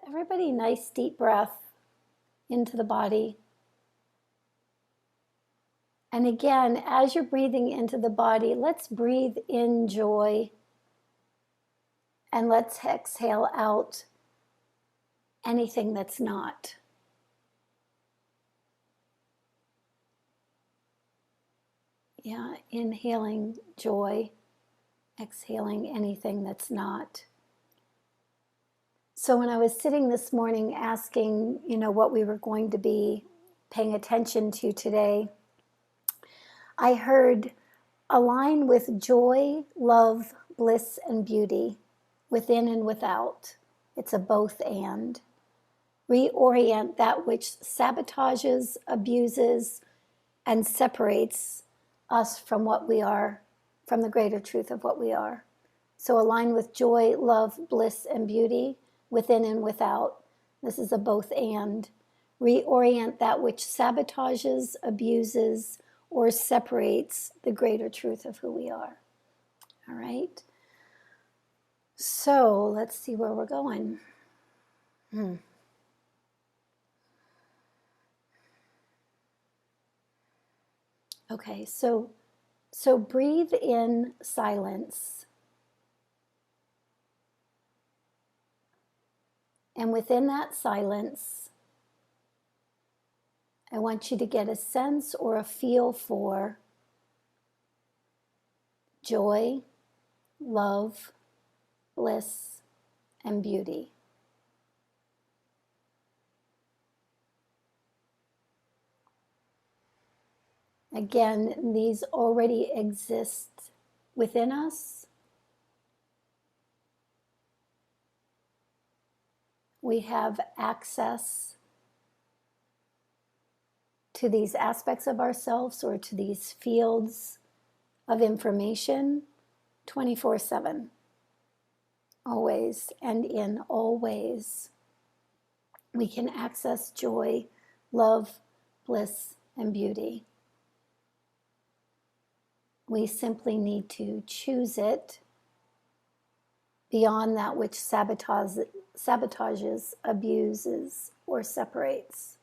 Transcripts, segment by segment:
Everybody, nice deep breath into the body. And again, as you're breathing into the body, let's breathe in joy. And let's exhale out anything that's not. Yeah, inhaling joy, exhaling anything that's not. So when I was sitting this morning asking, what we were going to be paying attention to today, I heard align with joy, love, bliss, and beauty, within and without. It's a both and. Reorient that which sabotages, abuses, and separates us from what we are, from the greater truth of what we are. So align with joy, love, bliss, and beauty, within and without. This is a both and. Reorient that which sabotages, abuses, or separates the greater truth of who we are. All right? So let's see where we're going. Okay, so breathe in silence. And within that silence, I want you to get a sense or a feel for joy, love, bliss, and beauty. Again, these already exist within us. We have access to these aspects of ourselves or to these fields of information 24/7, always and in all ways. We can access joy, love, bliss, and beauty. We simply need to choose it beyond that which sabotages, abuses, or separates.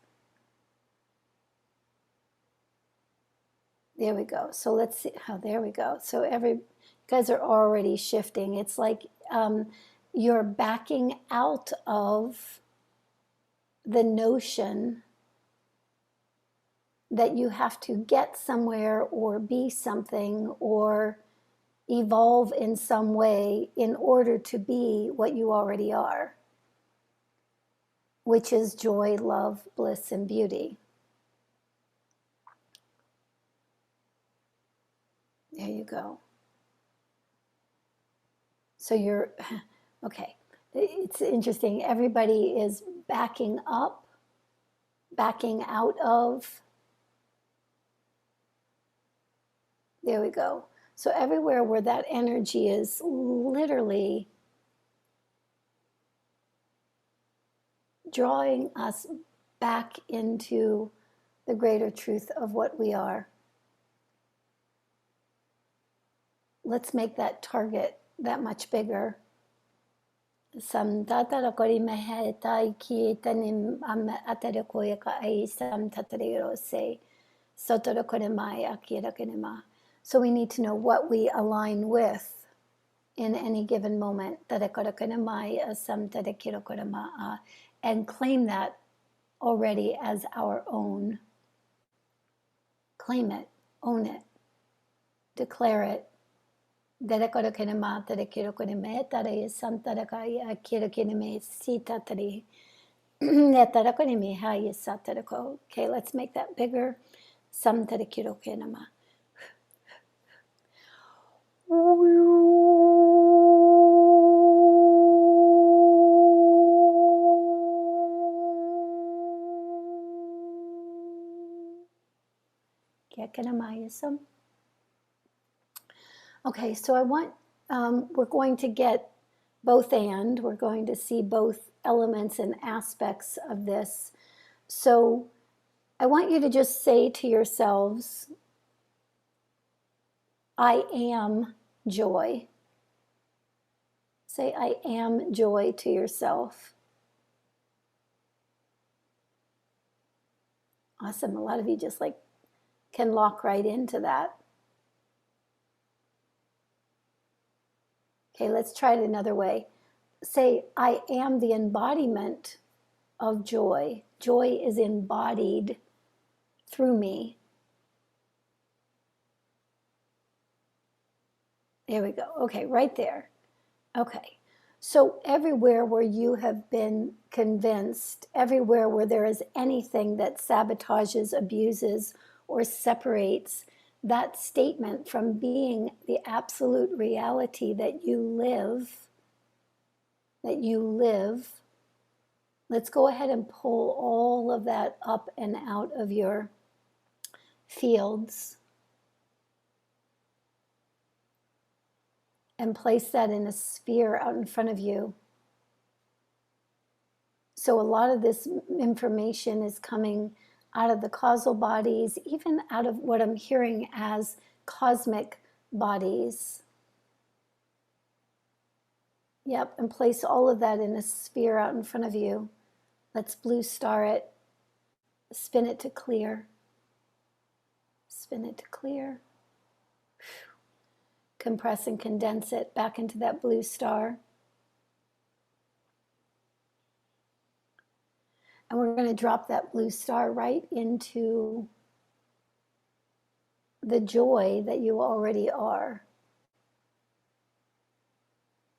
There we go. So let's see. Oh, there we go. So you guys are already shifting. It's like you're backing out of the notion that you have to get somewhere or be something or evolve in some way in order to be what you already are, which is joy, love, bliss, and beauty. There you go. So okay, it's interesting. Everybody is backing up, backing out of. There we go. So everywhere where that energy is literally drawing us back into the greater truth of what we are. Let's make that target that much bigger. Sam tatara kori mehe tai ki tanim atere koe ka ai sam tatariro se sotoro kore mai akira kenema. So we need to know what we align with in any given moment. Tare kore kore mai sam tare kiro kore ma, and claim that already as our own. Claim it, own it, declare it. Dere kore kene ma tere kiro kore me tare sam tare kai kiro kene me si tatari ne tare kore me ha yesa tare ko. Okay, let's make that bigger. Sam tare kiro kene ma. Kia kene ma yesam. Okay, so I want, we're going to get both and, we're going to see both elements and aspects of this. So I want you to just say to yourselves, I am joy. Say, I am joy to yourself. Awesome. A lot of you just like can lock right into that. Okay, let's try it another way. Say, I am the embodiment of joy. Joy is embodied through me. There we go. Okay, right there. Okay. So everywhere where you have been convinced, everywhere where there is anything that sabotages, abuses, or separates that statement from being the absolute reality that you live, let's go ahead and pull all of that up and out of your fields and place that in a sphere out in front of you. So a lot of this information is coming out of the causal bodies, even out of what I'm hearing as cosmic bodies. Yep, and place all of that in a sphere out in front of you. Let's blue star it, spin it to clear. Spin it to clear. Compress and condense it back into that blue star. And we're going to drop that blue star right into the joy that you already are.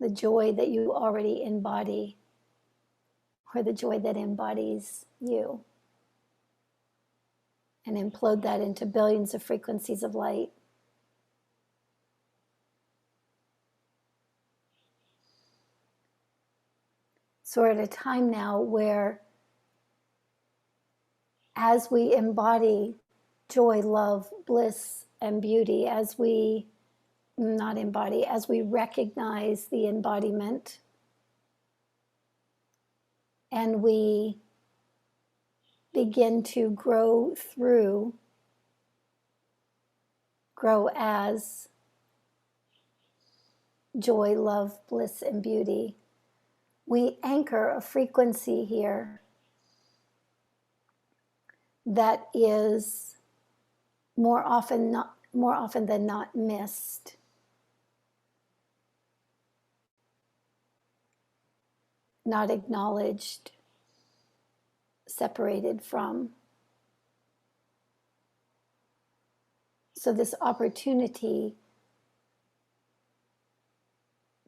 The joy that you already embody, or the joy that embodies you. And implode that into billions of frequencies of light. So we're at a time now where as we embody joy, love, bliss, and beauty, as we recognize the embodiment and we begin to grow as joy, love, bliss, and beauty, we anchor a frequency here that is more often than not missed. Not acknowledged, separated from. So this opportunity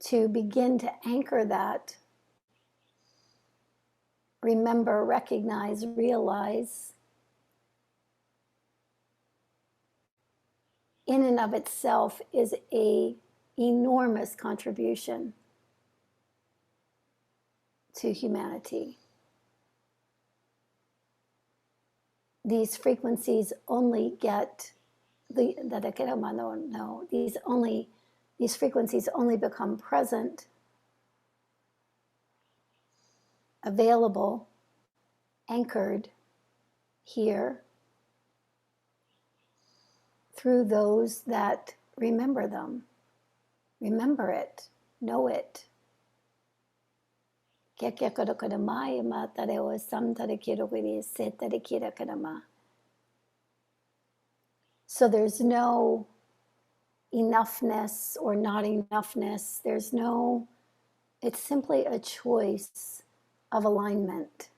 to begin to anchor that, remember, recognize, realize, in and of itself is an enormous contribution to humanity. These frequencies only get these frequencies only become present, available, anchored here through those that remember them. Remember it, know it. So there's no enoughness or not enoughness. It's simply a choice of alignment.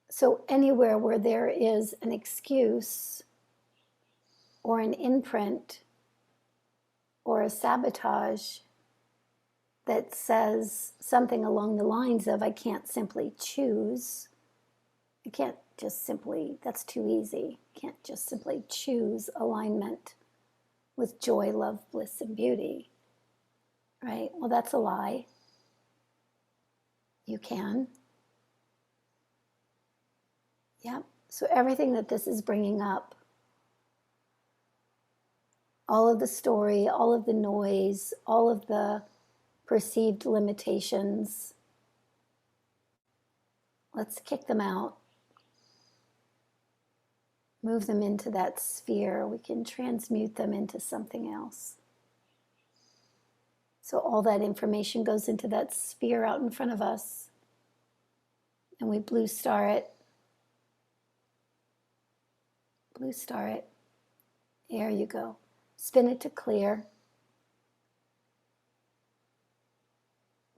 So anywhere where there is an excuse or an imprint or a sabotage that says something along the lines of, I can't simply choose. I can't just simply, that's too easy. Can't just simply choose alignment with joy, love, bliss, and beauty. Right? Well, that's a lie. You can. Yep. So everything that this is bringing up, all of the story, all of the noise, all of the perceived limitations, let's kick them out. Move them into that sphere. We can transmute them into something else. So all that information goes into that sphere out in front of us. And we blue star it. Blue star it. There you go. Spin it to clear.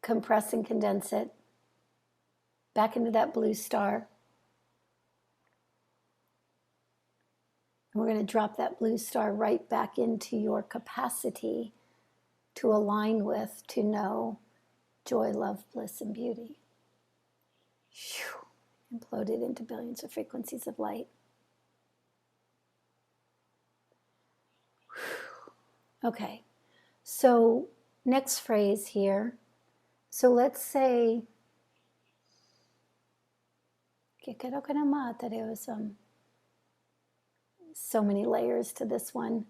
Compress and condense it. Back into that blue star. And we're going to drop that blue star right back into your capacity to align with, to know joy, love, bliss, and beauty. Imploded into billions of frequencies of light. Okay, so next phrase here. So let's say, so many layers to this one.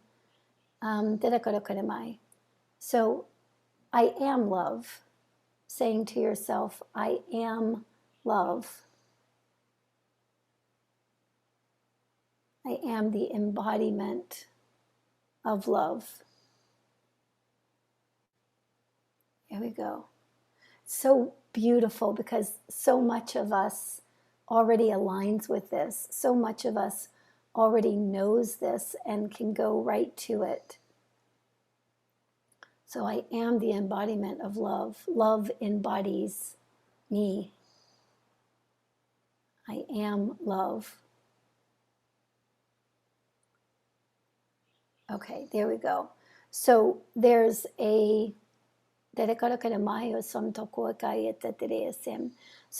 So I am love. Saying to yourself, I am love. I am the embodiment of love. Here we go. So beautiful, because so much of us already aligns with this. So much of us already knows this and can go right to it. So I am the embodiment of love. Love embodies me. I am love. Okay, there we go. So there's a so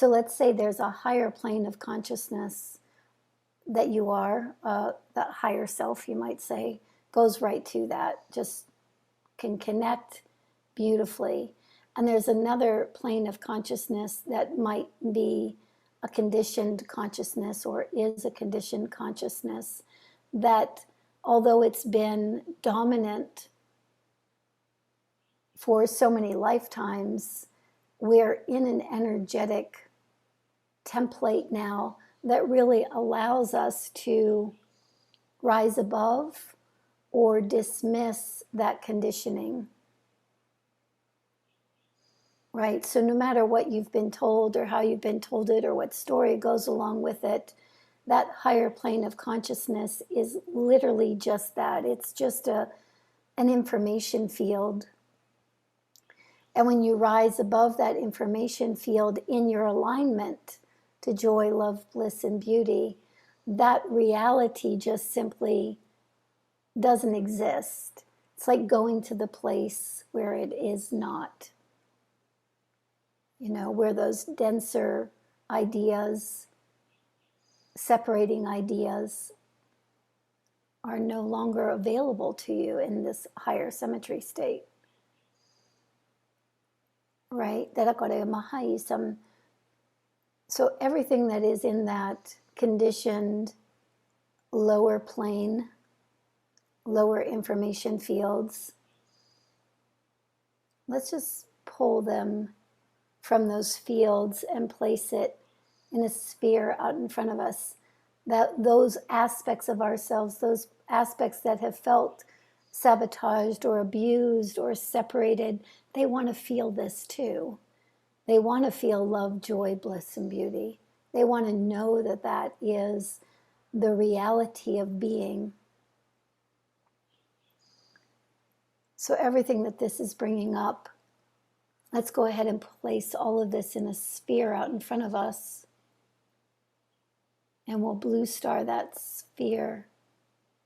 let's say there's a higher plane of consciousness that you are, that higher self, you might say, goes right to that, just can connect beautifully. And there's another plane of consciousness that might be a conditioned consciousness or is a conditioned consciousness that, although it's been dominant for so many lifetimes, we're in an energetic template now that really allows us to rise above or dismiss that conditioning. Right? So no matter what you've been told or how you've been told it or what story goes along with it, that higher plane of consciousness is literally just that. It's just an information field. And when you rise above that information field in your alignment to joy, love, bliss, and beauty, that reality just simply doesn't exist. It's like going to the place where it is not. You know, where those denser ideas, separating ideas, are no longer available to you in this higher symmetry state. Right? So everything that is in that conditioned lower plane, lower information fields, let's just pull them from those fields and place it in a sphere out in front of us. That those aspects of ourselves, those aspects that have felt sabotaged or abused or separated, they want to feel this too. They want to feel love, joy, bliss, and beauty. They want to know that that is the reality of being. So everything that this is bringing up, let's go ahead and place all of this in a sphere out in front of us. And we'll blue star that sphere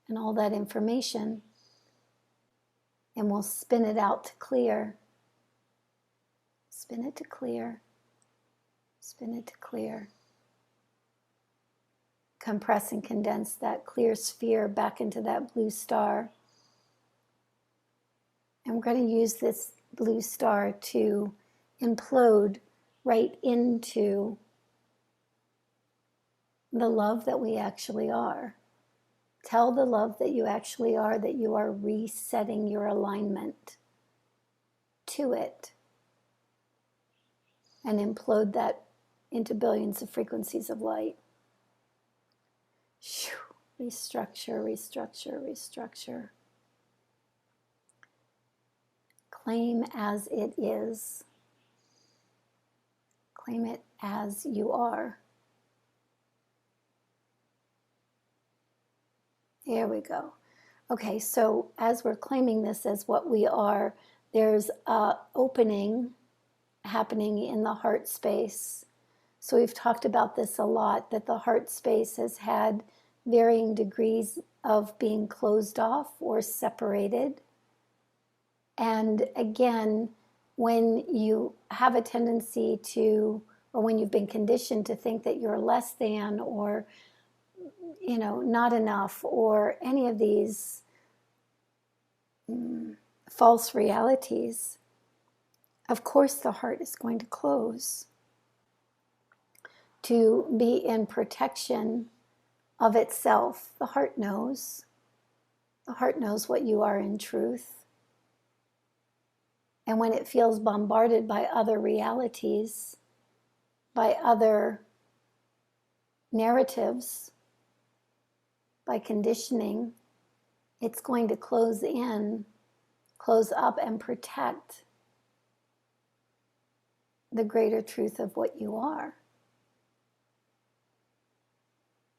and all that information. And we'll spin it out to clear. Spin it to clear. Spin it to clear. Compress and condense that clear sphere back into that blue star. And we're going to use this blue star to implode right into the love that we actually are. Tell the love that you actually are that you are resetting your alignment to it. And implode that into billions of frequencies of light. Restructure, restructure, restructure. Claim as it is. Claim it as you are. There we go. Okay, so as we're claiming this as what we are, there's a opening happening in the heart space. So we've talked about this a lot, that the heart space has had varying degrees of being closed off or separated. And again, when you have a tendency to, or when you've been conditioned to think that you're less than, or not enough, or any of these false realities, of course the heart is going to close to be in protection of itself. The heart knows. The heart knows what you are in truth. And when it feels bombarded by other realities, by other narratives, by conditioning, it's going to close in, close up, and protect the greater truth of what you are.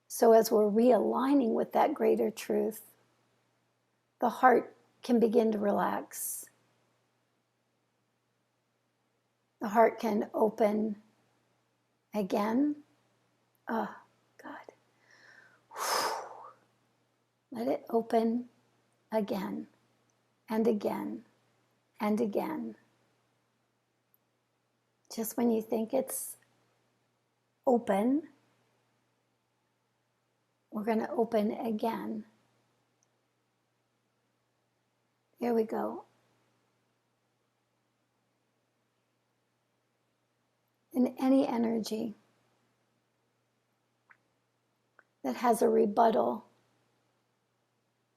So as we're realigning with that greater truth, the heart can begin to relax. The heart can open again. Oh, God. Let it open again and again and again. Just when you think it's open, we're going to open again. There we go. In any energy that has a rebuttal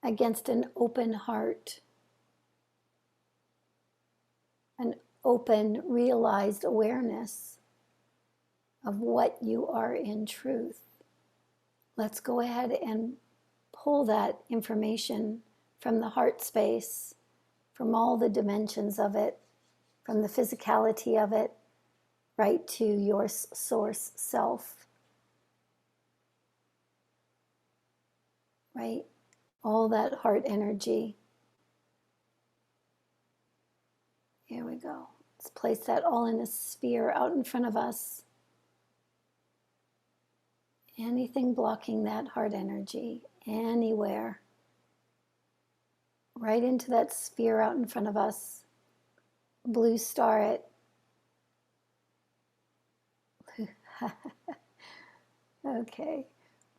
against an open heart, an open, realized awareness of what you are in truth, let's go ahead and pull that information from the heart space, from all the dimensions of it, from the physicality of it, right to your source self. Right? All that heart energy. Here we go. Let's place that all in a sphere out in front of us. Anything blocking that heart energy, anywhere. Right into that sphere out in front of us. Blue star it. Okay.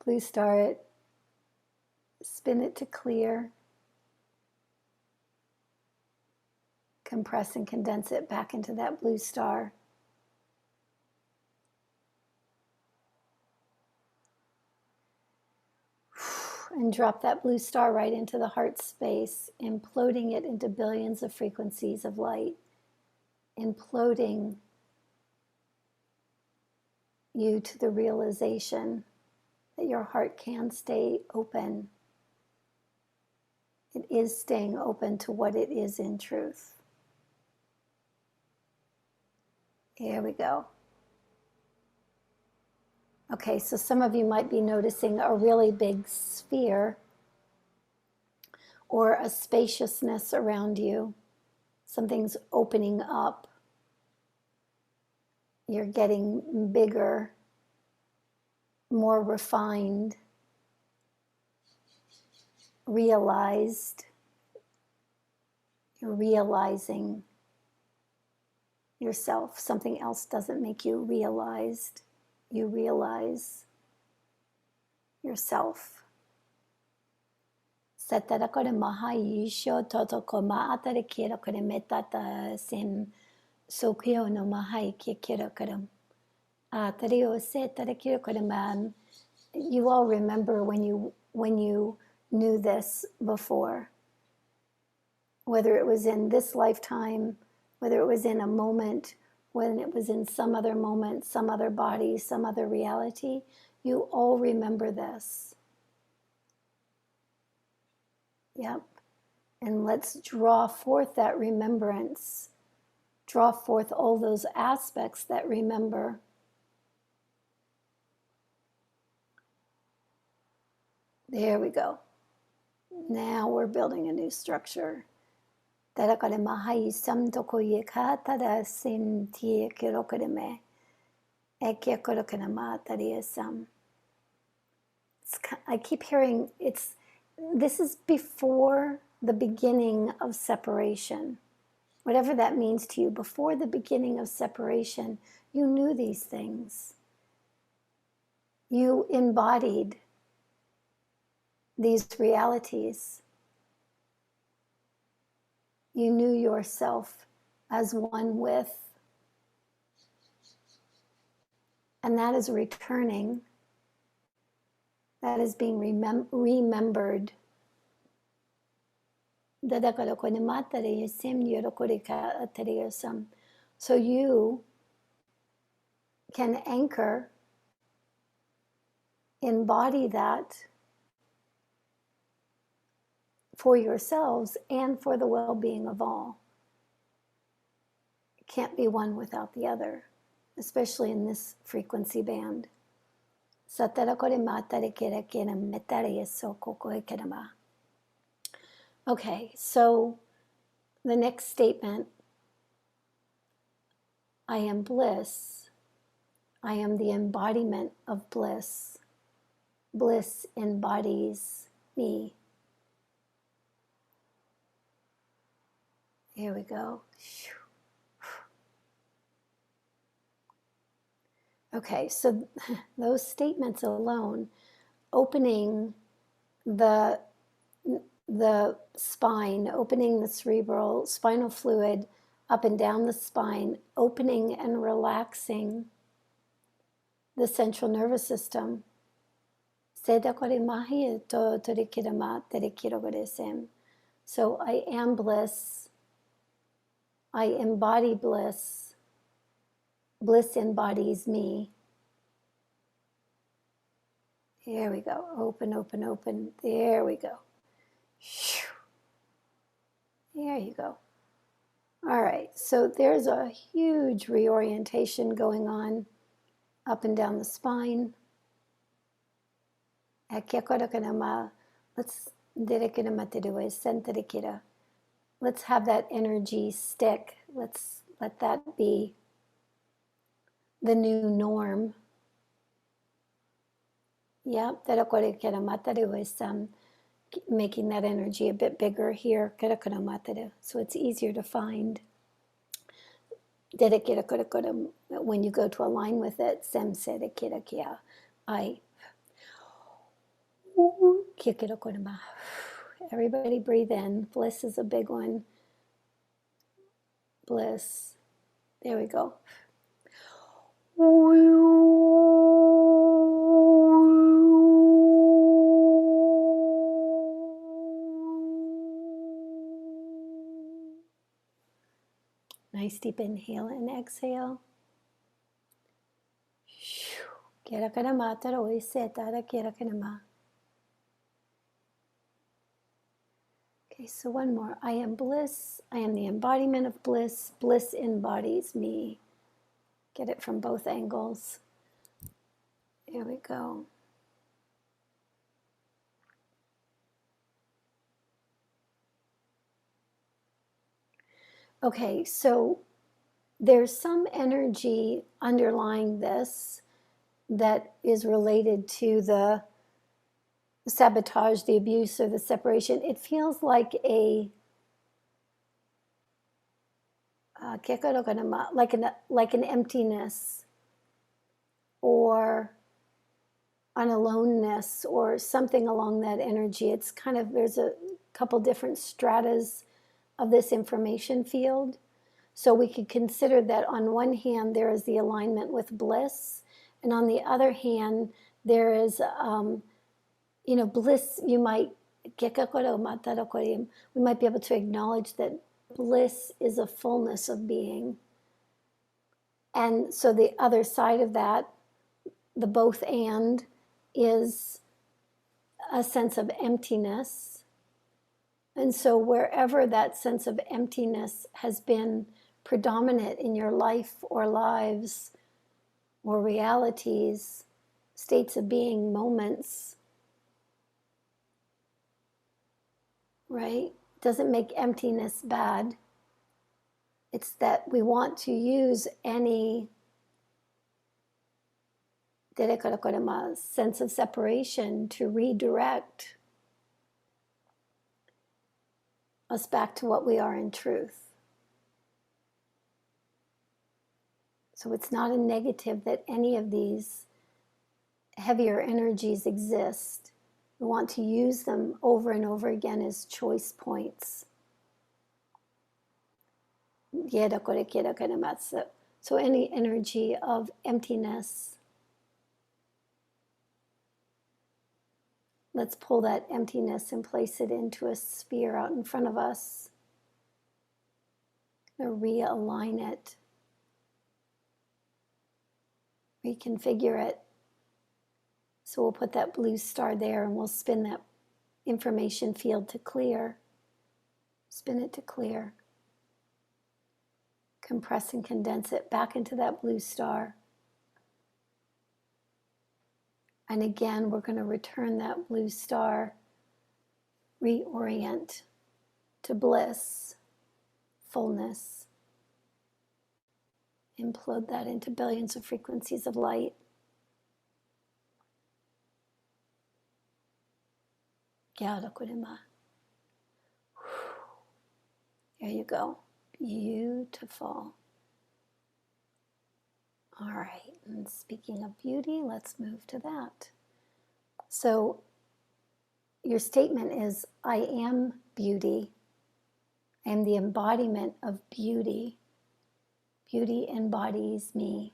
Blue star it. Spin it to clear. Compress and condense it back into that blue star. And drop that blue star right into the heart space, imploding it into billions of frequencies of light, imploding you to the realization that your heart can stay open. It is staying open to what it is in truth. Here we go. Okay, so some of you might be noticing a really big sphere or a spaciousness around you. Something's opening up. You're getting bigger, more refined, realized. You're realizing yourself. Something else doesn't make you realized. You realize yourself. Satarakore mahai toto ko maatare kira kore metata sem sokyo no mahai kira karam. Atario se tarakira kore. You all remember when you knew this before, whether it was in this lifetime, whether it was in a moment, when it was in some other moment, some other body, some other reality, you all remember this. Yep. And let's draw forth that remembrance. Draw forth all those aspects that remember. There we go. Now we're building a new structure. It's I keep hearing this is before the beginning of separation. Whatever that means to you, before the beginning of separation, you knew these things. You embodied these realities. You knew yourself as one with. And that is returning. That is being remembered. So you can anchor, embody that for yourselves and for the well-being of all. It can't be one without the other, especially in this frequency band. Okay, so the next statement, I am bliss. I am the embodiment of bliss. Bliss embodies me. Here we go. Okay, so those statements alone, opening the spine, opening the cerebral spinal fluid up and down the spine, opening and relaxing the central nervous system. So I am bliss. I embody bliss. Bliss embodies me. Here we go. Open, open, open. There we go. There you go. All right. So there's a huge reorientation going on up and down the spine. Let's have that energy stick. Let's let that be the new norm. Yeah, making that energy a bit bigger here. So it's easier to find. When you go to align with it, everybody breathe in. Bliss is a big one. Bliss. There we go. Nice deep inhale and exhale. Okay, so one more. I am bliss. I am the embodiment of bliss. Bliss embodies me. Get it from both angles. There we go. Okay, so there's some energy underlying this that is related to the sabotage, the abuse, or the separation. It feels like like an emptiness or an aloneness or something along that energy. It's kind of, there's a couple different stratas of this information field. So we could consider that on one hand, there is the alignment with bliss. And on the other hand, there is, bliss, we might be able to acknowledge that bliss is a fullness of being. And so the other side of that, the both and, is a sense of emptiness. And so wherever that sense of emptiness has been predominant in your life or lives or realities, states of being, moments, right? Doesn't make emptiness bad. It's that we want to use any sense of separation to redirect us back to what we are in truth. So it's not a negative that any of these heavier energies exist. We want to use them over and over again as choice points. So any energy of emptiness, let's pull that emptiness and place it into a sphere out in front of us. Realign it, reconfigure it. So we'll put that blue star there and we'll spin that information field to clear. Spin it to clear. Compress and condense it back into that blue star. And again, we're going to return that blue star, reorient to bliss, fullness. Implode that into billions of frequencies of light. There you go. Beautiful. All right, and speaking of beauty, let's move to that. So your statement is, I am beauty. I am the embodiment of beauty. Beauty embodies me.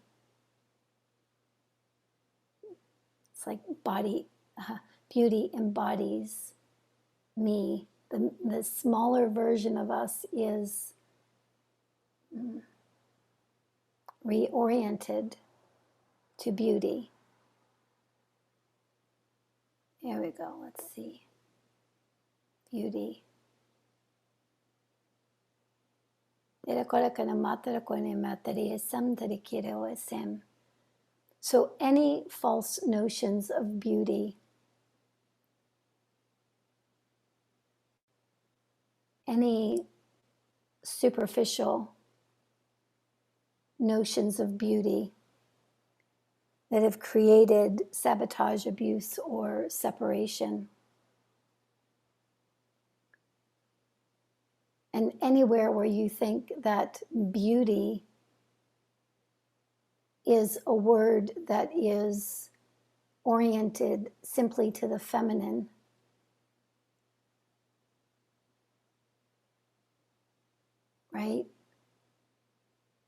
It's like beauty embodies me. The smaller version of us is reoriented to beauty. Here we go. Let's see. Beauty. So any false notions of beauty, any superficial notions of beauty that have created sabotage, abuse, or separation. And anywhere where you think that beauty is a word that is oriented simply to the feminine, right?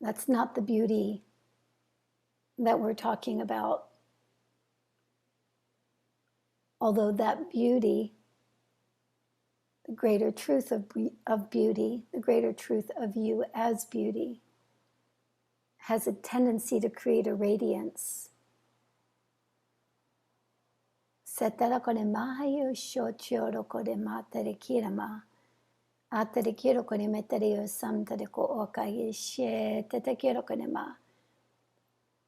That's not the beauty that we're talking about. Although that beauty, the greater truth of beauty, the greater truth of you as beauty, has a tendency to create a radiance.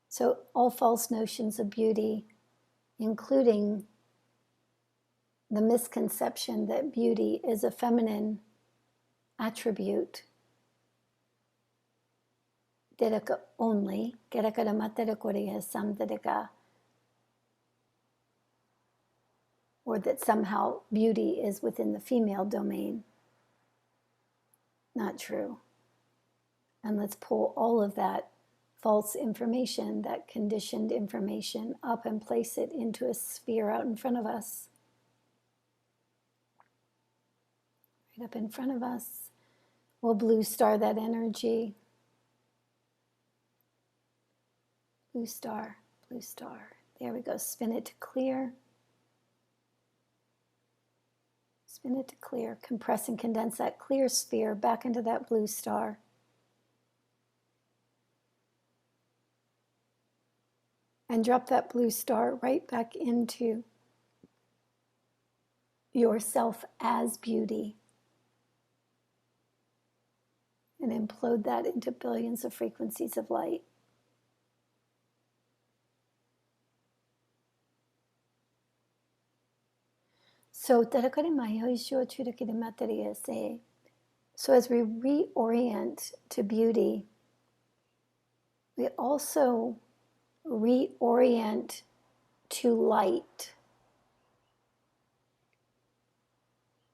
So all false notions of beauty, including the misconception that beauty is a feminine attribute, only, or that somehow beauty is within the female domain. Not true. And let's pull all of that false information, that conditioned information, up and place it into a sphere out in front of us. Right up in front of us. We'll blue star that energy. Blue star, blue star. There we go. Spin it to clear. Spin it to clear. Compress and condense that clear sphere back into that blue star. And drop that blue star right back into yourself as beauty. and implode that into billions of frequencies of light. So as we reorient to beauty, we also reorient to light,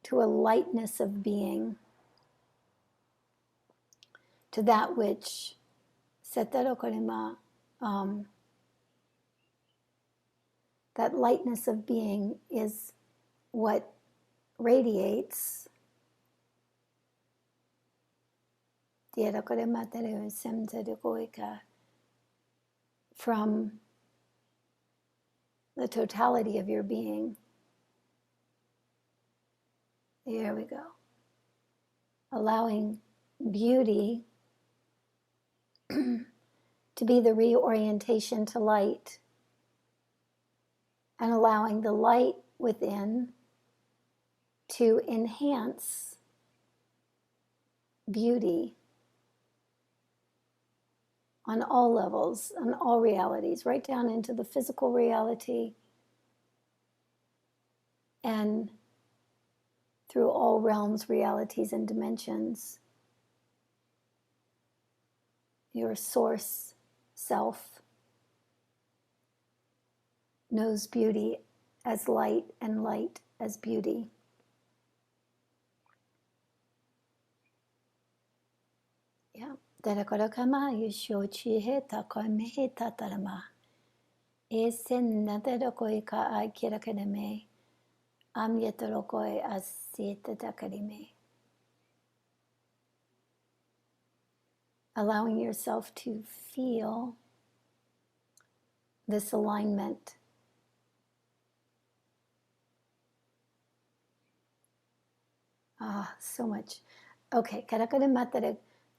to a lightness of being, to that which that lightness of being is what radiates from the totality of your being. There we go. Allowing beauty to be the reorientation to light, and allowing the light within to enhance beauty on all levels, on all realities, right down into the physical reality and through all realms, realities, and dimensions. Your source self knows beauty as light and light as beauty. Yeah. Terakorakama yushochi heta koimeheta tarama. Esen naterokoi ka akirakademe. Am yetarokoi asita takarime. Allowing yourself to feel this alignment. So much. Okay,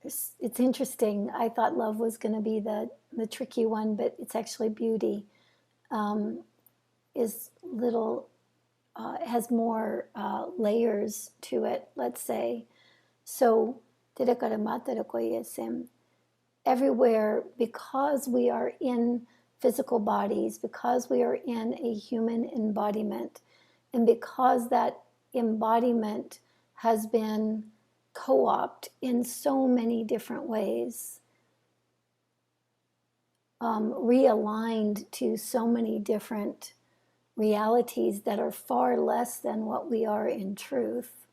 it's interesting. I thought love was going to be the tricky one, but it's actually beauty. Is little, has more layers to it, let's say. So, everywhere, because we are in physical bodies, because we are in a human embodiment, and because that embodiment has been co-opted in so many different ways, realigned to so many different realities that are far less than what we are in truth.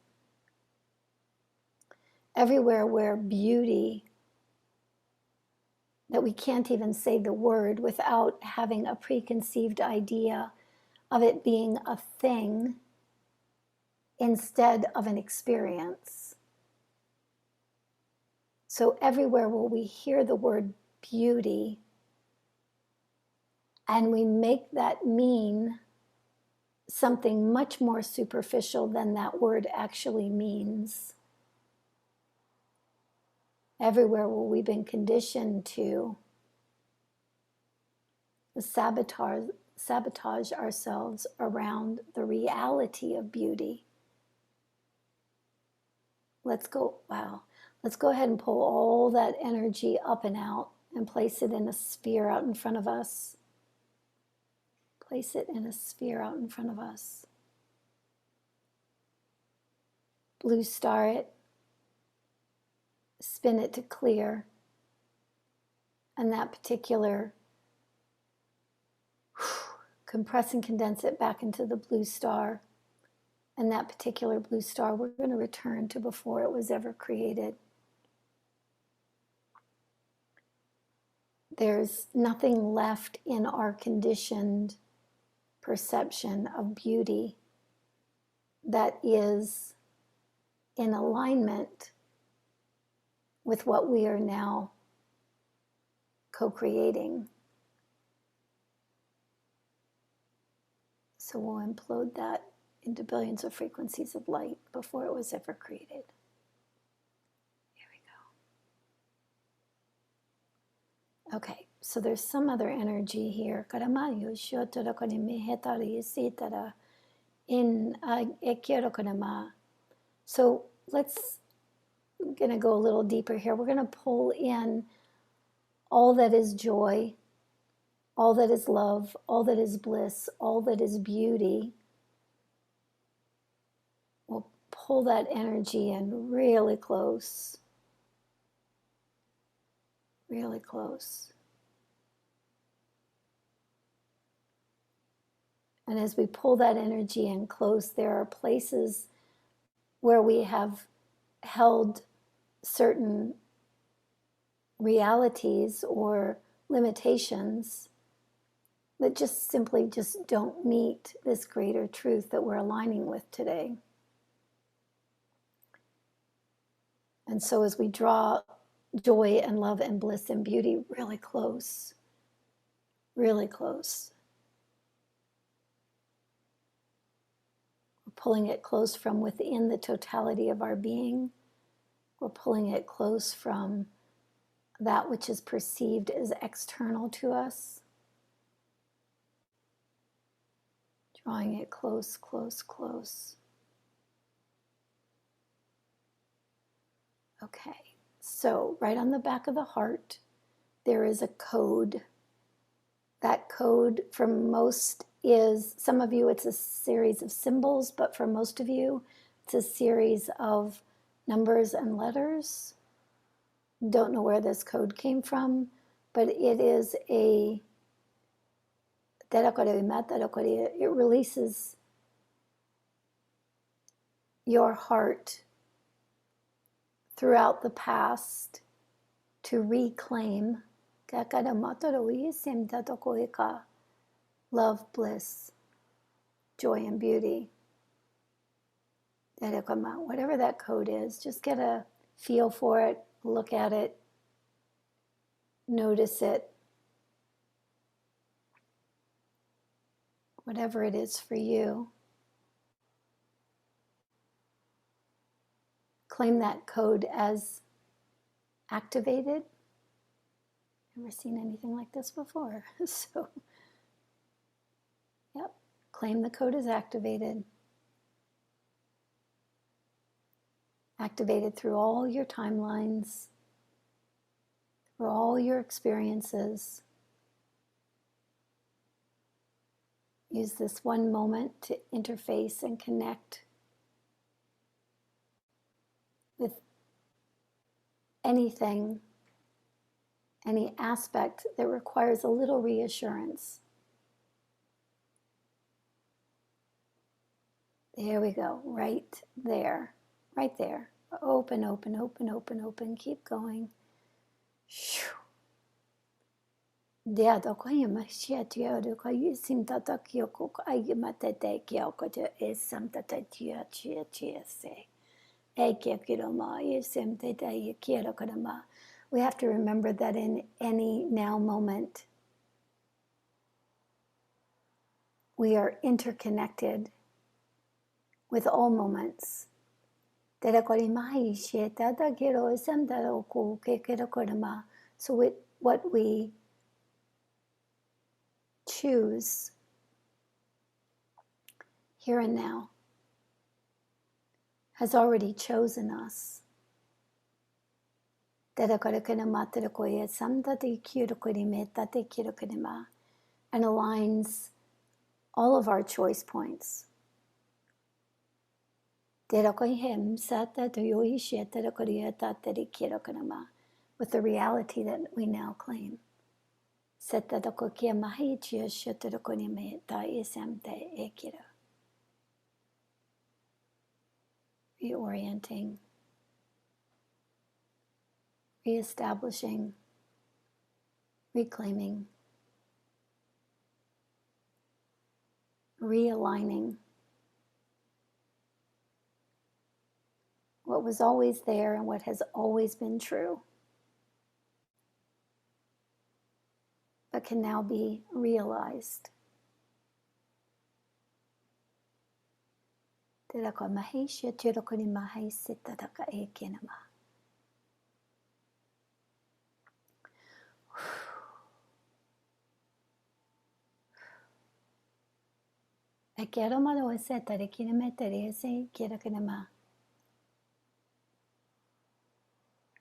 Everywhere where beauty, that we can't even say the word without having a preconceived idea of it being a thing instead of an experience. So everywhere where we hear the word beauty and we make that mean something much more superficial than that word actually means, everywhere where we've been conditioned to sabotage ourselves around the reality of beauty. Let's go ahead and pull all that energy up and out and place it in a sphere out in front of us. Place it in a sphere out in front of us. Blue star it. Spin it to clear. And that particular, compress and condense it back into the blue star. And that particular blue star, we're going to return to before it was ever created. There's nothing left in our conditioned perception of beauty that is in alignment with what we are now co-creating. So we'll implode that into billions of frequencies of light before it was ever created. Here we go. Okay, so there's some other energy here. So let's I'm going to go a little deeper here. We're going to pull in all that is joy, all that is love, all that is bliss, all that is beauty. We'll pull that energy in really close, really close. And as we pull that energy in close, there are places where we have held certain realities or limitations that just simply just don't meet this greater truth that we're aligning with today. And so as we draw joy and love and bliss and beauty really close, really close, we're pulling it close from within the totality of our being. We're pulling it close from that which is perceived as external to us. Drawing it close, close, close. Okay, so right on the back of the heart, there is a code. That code for most is, some of you, it's a series of symbols, but for most of you, it's a series of numbers and letters. Don't know where this code came from, but it is it releases your heart throughout the past to reclaim love, bliss, joy, and beauty. Whatever that code is, just get a feel for it, look at it, notice it. Whatever it is for you. Claim that code as activated. Never seen anything like this before. So, yep, claim the code as activated. Activated through all your timelines, through all your experiences. Use this one moment to interface and connect with anything, any aspect that requires a little reassurance. There we go, right there, right there. Open, open, open, open, open. Keep going. We have to remember that in any now moment, we are interconnected with all moments. So what we choose here and now has already chosen us. And aligns all of our choice points with the reality that we now claim. Reorienting, reestablishing, reclaiming, realigning what was always there and what has always been true, but can now be realized.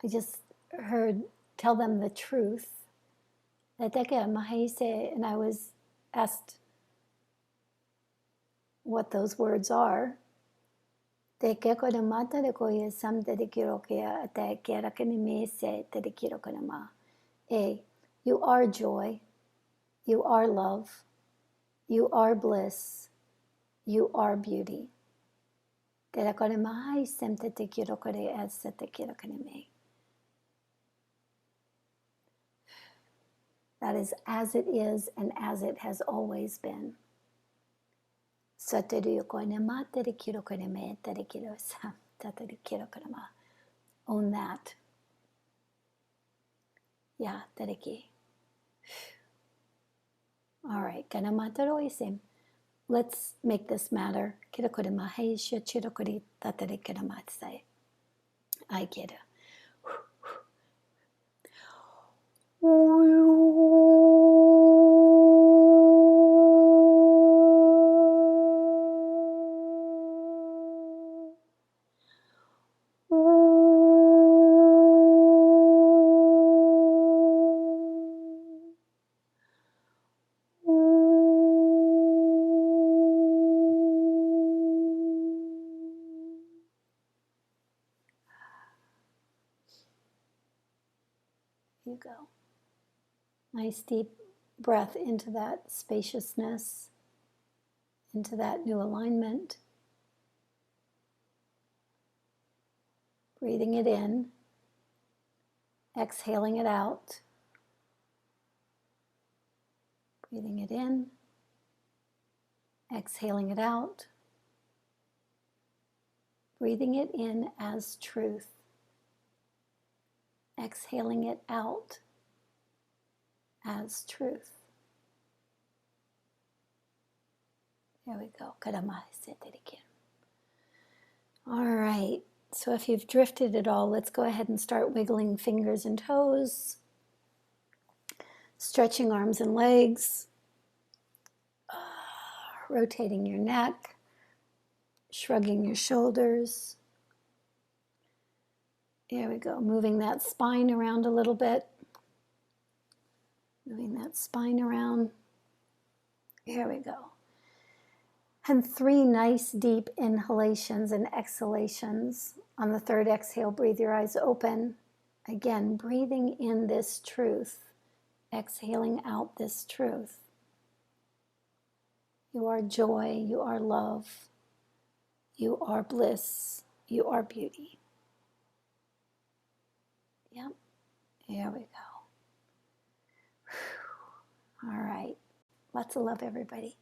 I just heard, tell them the truth. And I was asked what those words are. A, you are joy, you are love, you are bliss, you are beauty. That is as it is and as it has always been. Own that. Yeah, tereki. All right, let's make this matter. I get it. You go. Nice deep breath into that spaciousness, into that new alignment. Breathing it in, exhaling it out. Breathing it in, exhaling it out. Breathing it in as truth. Exhaling it out as truth. There we go. All right. So if you've drifted at all, let's go ahead and start wiggling fingers and toes, stretching arms and legs, rotating your neck, shrugging your shoulders. There we go. Moving that spine around a little bit. Moving that spine around. Here we go. And 3 nice deep inhalations and exhalations. On the 3rd exhale, breathe your eyes open. Again, breathing in this truth, exhaling out this truth. You are joy, you are love, you are bliss, you are beauty. Yep, here we go. All right, lots of love, everybody.